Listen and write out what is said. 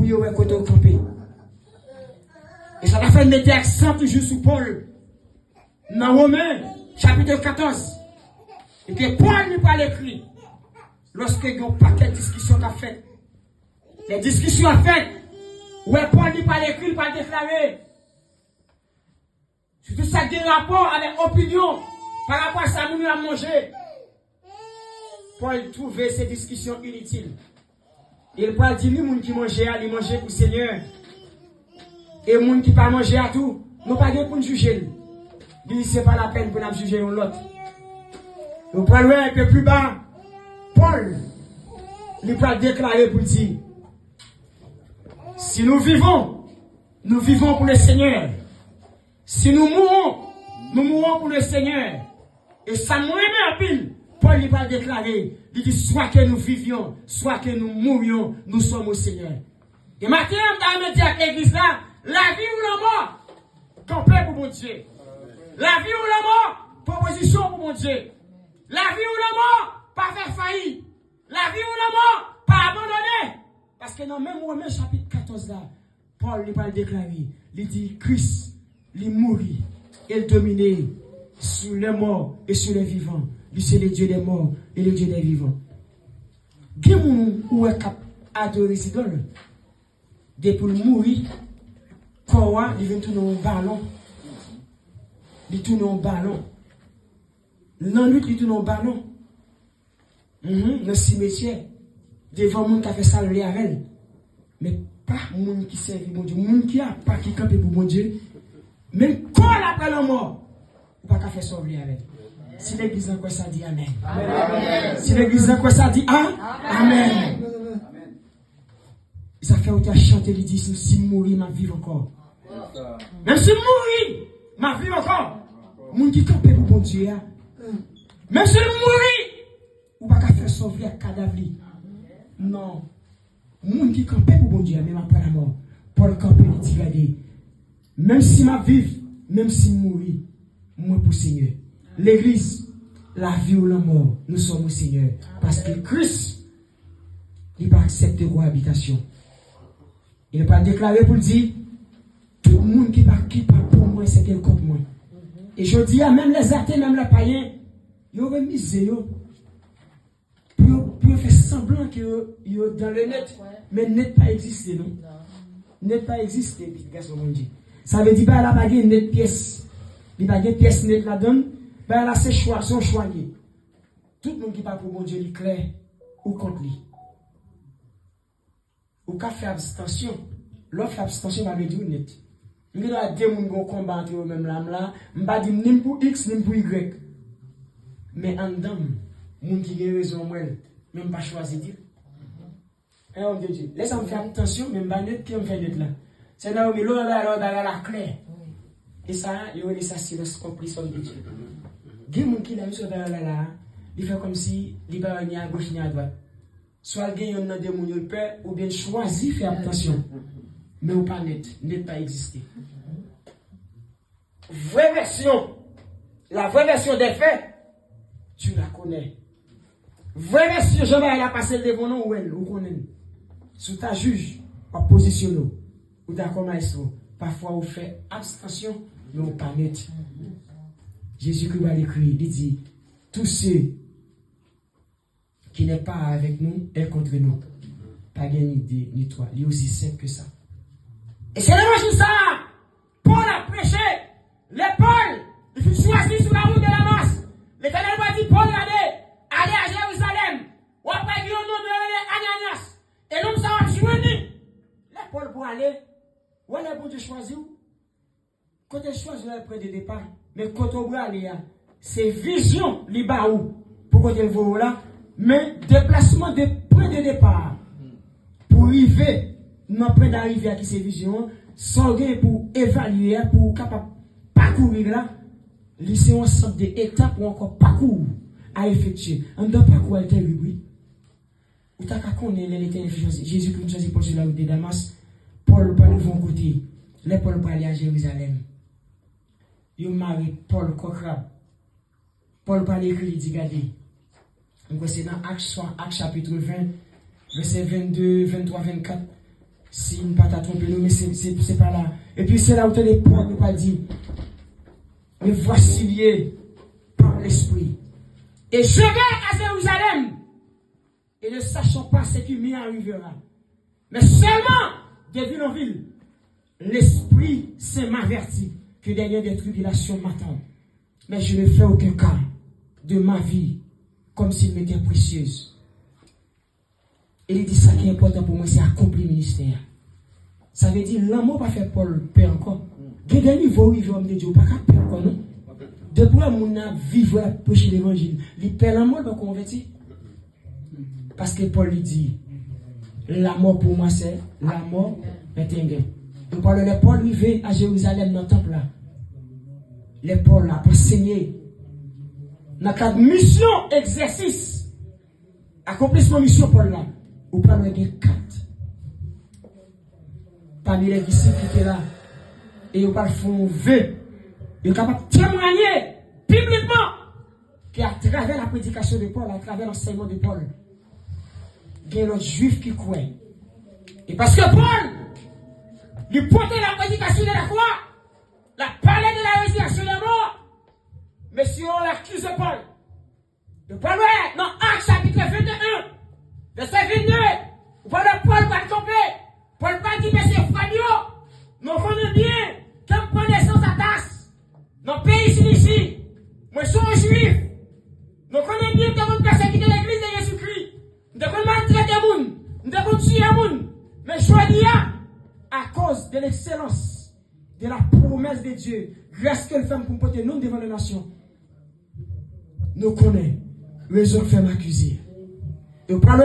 pour y avoir côté campé. Et ça a fait mettre accent toujours sur Paul. Dans Romains, chapitre 14. Et que Paul n'est pas écrit. Lorsque il y a un paquet de discussions à faire. Les discussions à faire. Ouais, Paul n'est pas écrit, il pas déclaré. Surtout ça qui a rapport avec l'opinion par rapport à ça, nous avons mangé. Paul trouvait ces discussions inutiles. Il parle de nous qui mangeait, il mangeait pour le Seigneur. Et les gens qui ne pas manger à tout, nous pas pour nous juger. Il dit, ce n'est pas la peine pour nous juger l'autre. Nous parlons un peu plus bas. Paul, il va déclarer pour dire, si nous vivons pour le Seigneur. Si nous mourons pour le Seigneur. Et ça nous aime en pile. Paul il va déclarer, il dit, soit que nous vivions, soit que nous mourions, nous sommes au Seigneur. Et maintenant, on va dire à l'église là, la vie ou la mort, campez pour mon Dieu. La vie ou la mort, proposition pour mon Dieu. La vie ou la mort, pas faire faillite. La vie ou la mort, pas abandonner. Parce que dans même Romains chapitre 14 là, Paul il va le déclarer. Il dit, Christ, il mourit, il dominait sur les morts et sur les vivants. Lui c'est le Dieu des morts et le Dieu des vivants. Qui ou est capable d'adorer ces idoles? Depuis le mourir, quoi, il vient tourner un ballon. Il tourne un ballon. Dans lui, il tourne un ballon. Dans le cimetière, devant le monde qui a fait ça, le avec. Mais pas le monde qui sert bon Dieu. Le monde qui a pas qui campe pour bon Dieu. Même quand après la mort, il ne peut pas faire ça avec. Si l'église en quoi ça dit Amen. Amen. Si l'église en quoi ça dit Amen. Amen. Ça fait autant chanter, il dit, si je mourir, ma vie encore. Même si je mourir, ma vie encore. Moun qui campe pour bon Dieu. Même si je mourir, ou pas faire sauver un cadavre. Non. Moun qui campe pour bon Dieu, même après la mort. Paul campe, il dit, regardez, même si ma vie, même si je mourir, moi pour Seigneur. L'église, la vie ou la mort, nous sommes au Seigneur. Parce que Christ, il va accepter vos habitations. Il n'est pas déclaré pour dire, tout le monde qui va pour moi, c'est qu'elle contre moi. Et je dis, même les athées, même les païens, ils ont remisé, pour faire semblant que dans le net, mais le net pas existé, non? Net pas existé, puis qu'est-ce qu'on dit? Ça veut dire, bah, là, pas de net pièce. Il n'y a pas de pièce net là-dedans. Ben là, c'est choix, son choix. Tout le monde qui parle pour mon Dieu, il est clair ou contre lui. Ou qu'à faire abstention. L'autre abstention va réduire net. Il y a deux personnes qui combattent entre eux-mêmes là. Je ne vais pas dire ni pour X, ni pour Y. Mais en dedans, les gens qui ont raison, même pas choisi de dire. Et on dit, laisse-moi faire attention, même pas net qui on fait net là. C'est là où il y a la claire. Et ça, il y a des silence compris de Dieu. Il y a des gens qui ont mis là, il fait comme si il n'y a pas ni à gauche ni à droite. Soit il y a des gens qui ont peur ou bien choisi de faire attention. Mais ou pas net pas existé. Vraie version, la vraie version des faits, tu la connais. Vraie version, je vais la passer devant nous ou elle, ou connaît. Sous ta juge, en position, ou d'accord, maestro. Parfois, on fait abstention, mais on pas net. Jésus-Christ va l'écrire, il dit, tous ceux qui n'est pas avec nous est contre nous. Pas bien ni idée, ni toi. Il est aussi simple que ça. Et c'est l'évangile ça. Paul a prêché. Les Paul, il fut choisi sur la route de la masse. L'Éternel m'a dit, Paul, allez à Jérusalem. Ou après, il y a un nom de Ananias. Et l'homme ça va joindre. Les Paul pour aller. Où est-ce que tu choisis? Quand tu choisis le point de départ, mais quand on va aller, c'est vision, libaou, pour qu'on te voit là, mais déplacement de point de départ, pour arriver, non point d'arriver à qui c'est vision, sans rien pour évaluer, pour capable parcourir là, c'est un ensemble d'étapes ou encore parcours à effectuer. On ne doit pas quoi être oui. Ou t'as qu'à connaître l'éternel Jésus qui nous choisit pour sur la route de Damas. Paul par le bon côté, les Paul pour aller à Jérusalem. Il marie Paul Cochrab. Paul par l'écrit, il dit, regardez. Donc c'est dans Actes chapitre 20, verset 22, 23, 24. Si ne pas tromper nous, mais c'est pas là. Et puis c'est là où les portes nous pas dit. Mais voici lié par l'esprit. Et je vais à Jérusalem. Et ne sachant pas ce qui m'y arrivera. Mais seulement, des villes en ville, l'Esprit Saint m'avertit que derrière des tribulations m'attendent. Mais je ne fais aucun cas de ma vie comme s'il m'était précieuse. Et il dit ça qui est important pour moi, c'est accomplir le ministère. Ça veut dire l'amour pas fait Paul paix encore. Il y a des niveaux où il veut me dire, pas qu'à paix encore, non? Depuis que mon a vivre à prêcher l'évangile, il paie l'amour pour convertir. Parce que Paul lui dit, la mort pour moi c'est la mort est un gain. Nous parlons de Paul arrivé à Jérusalem dans le temple là. Les Paul là, pour enseigner. Dans le cadre de mission, exercice, accomplissement mission Paul là, vous parlez de 4. Parmi les disciples qui étaient là, et vous parlez de vœu, vous êtes capable de témoigner publiquement qu'à travers la prédication de Paul, à travers l'enseignement de Paul, il y a l'autre juif qui croit. Et parce que Paul, lui portait la prédication de la croix, la parole de la résurrection de la mort, mais si on l'accuse de Paul, dans Actes chapitre 21, verset 22, voilà Paul va tomber. Paul va dire, mais c'est Fabio, nous connaissons bien, comme connaissance à tasse, dans le pays ici, moi je suis un juif, nous connaissons bien que vous persécutez l'église de Jésus-Christ, nous devons maltraiter les gens, nous devons tuer les gens, mais je dis, à cause de l'excellence, de la promesse de Dieu, grâce que le fait pour porter nous devant les nations, nous connaissons, raison de faire m'accuser.